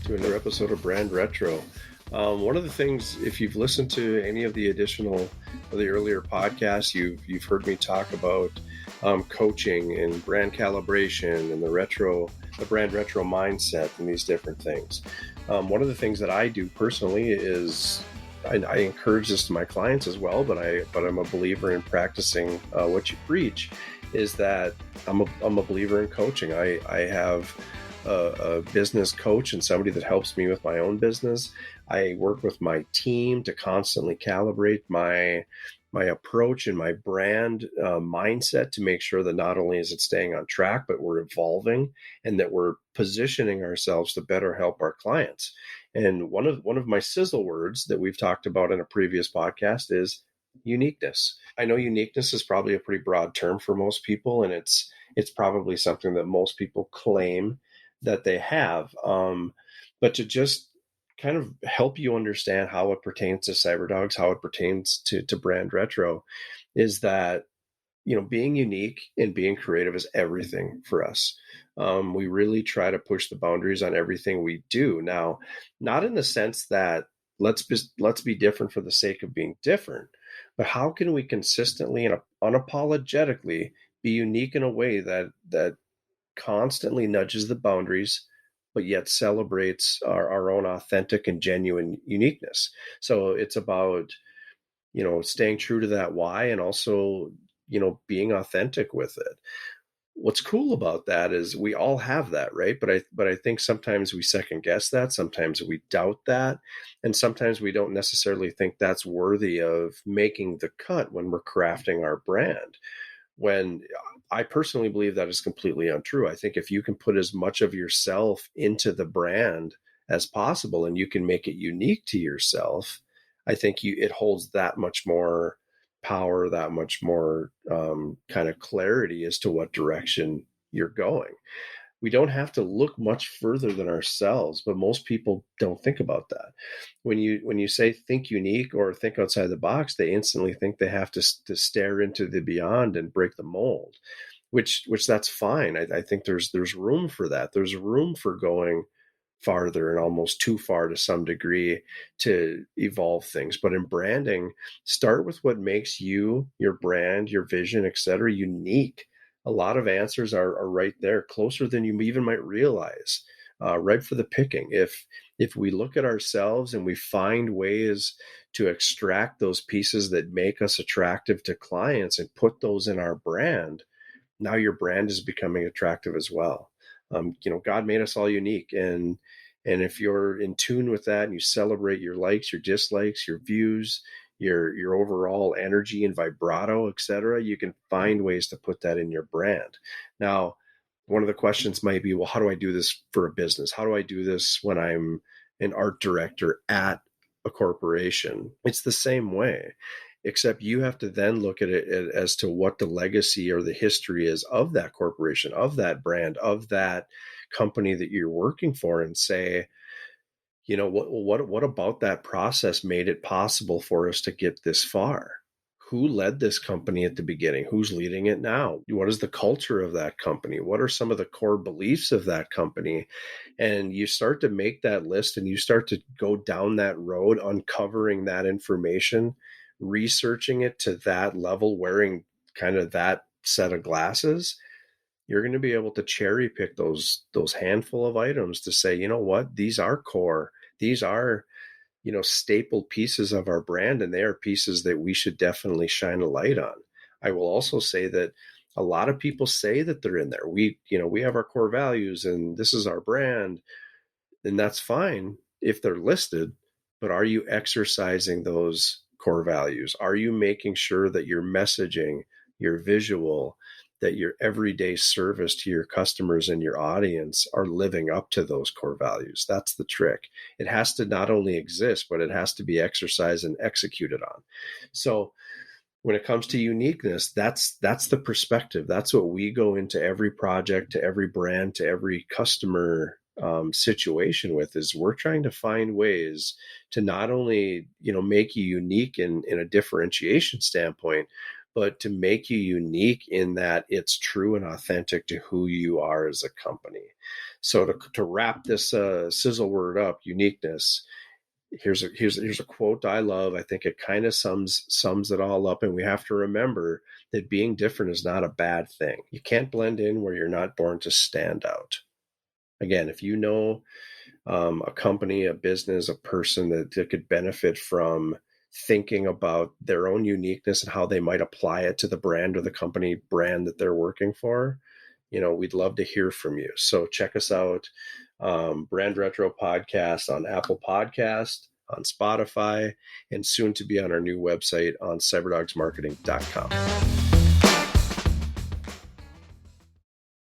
to another episode of Brand Retro. One of the things, if you've listened to any of the earlier podcasts, you've heard me talk about coaching and brand calibration and the brand retro mindset and these different things. One of the things that I do personally is I encourage this to my clients as well, but I'm a believer in practicing what you preach. Is that I'm a believer in coaching. I have a business coach and somebody that helps me with my own business. I work with my team to constantly calibrate my approach and my brand mindset to make sure that not only is it staying on track, but we're evolving and that we're positioning ourselves to better help our clients. And one of my sizzle words that we've talked about in a previous podcast is uniqueness. I know uniqueness is probably a pretty broad term for most people, and it's probably something that most people claim that they have. But to just kind of help you understand how it pertains to CyberDogs, how it pertains to brand retro, is that, being unique and being creative is everything for us. We really try to push the boundaries on everything we do. Now, not in the sense that let's be different for the sake of being different, but how can we consistently and unapologetically be unique in a way that constantly nudges the boundaries, but yet celebrates our own authentic and genuine uniqueness. So it's about, staying true to that why, and also, being authentic with it. What's cool about that is we all have that, right? But I think sometimes we second guess that, sometimes we doubt that, and sometimes we don't necessarily think that's worthy of making the cut when we're crafting our brand. When I personally believe that is completely untrue. I think if you can put as much of yourself into the brand as possible and you can make it unique to yourself, I think it holds that much more power, that much more kind of clarity as to what direction you're going. We don't have to look much further than ourselves, but most people don't think about that. When you say think unique or think outside the box, they instantly think they have to stare into the beyond and break the mold, which that's fine. I think there's room for that. There's room for going farther and almost too far to some degree to evolve things. But in branding, start with what makes you, your brand, your vision, etc., unique. A lot of answers are right there, closer than you even might realize, right for the picking. If we look at ourselves and we find ways to extract those pieces that make us attractive to clients and put those in our brand, now your brand is becoming attractive as well. God made us all unique, and if you're in tune with that and you celebrate your likes, your dislikes, your views, your overall energy and vibrato, etc., you can find ways to put that in your brand. Now, one of the questions might be, well, how do I do this for a business? How do I do this when I'm an art director at a corporation? It's the same way, except you have to then look at it as to what the legacy or the history is of that corporation, of that brand, of that company that you're working for, and say, what about that process made it possible for us to get this far? Who led this company at the beginning? Who's leading it now? What is the culture of that company? What are some of the core beliefs of that company? And you start to make that list and you start to go down that road, uncovering that information, researching it to that level, wearing kind of that set of glasses. You're going to be able to cherry pick those handful of items to say, you know what, these are core. These are, staple pieces of our brand, and they are pieces that we should definitely shine a light on. I will also say that a lot of people say that they're in there. We have our core values and this is our brand, and that's fine if they're listed, but are you exercising those core values? Are you making sure that your messaging, your visual, that your everyday service to your customers and your audience are living up to those core values? That's the trick. It has to not only exist, but it has to be exercised and executed on. So when it comes to uniqueness, that's the perspective. That's what we go into every project, to every brand, to every customer situation with, is we're trying to find ways to not only, make you unique in a differentiation standpoint, but to make you unique in that it's true and authentic to who you are as a company. So to wrap this Sizzle word up, uniqueness, here's a quote I love. I think it kind of sums it all up. And we have to remember that being different is not a bad thing. You can't blend in where you're not born to stand out. Again, if you know a company, a business, a person that could benefit from thinking about their own uniqueness and how they might apply it to the brand or the company brand that they're working for, we'd love to hear from you. So check us out, Brand Retro Podcast on Apple Podcast, on Spotify, and soon to be on our new website on cyberdogsmarketing.com.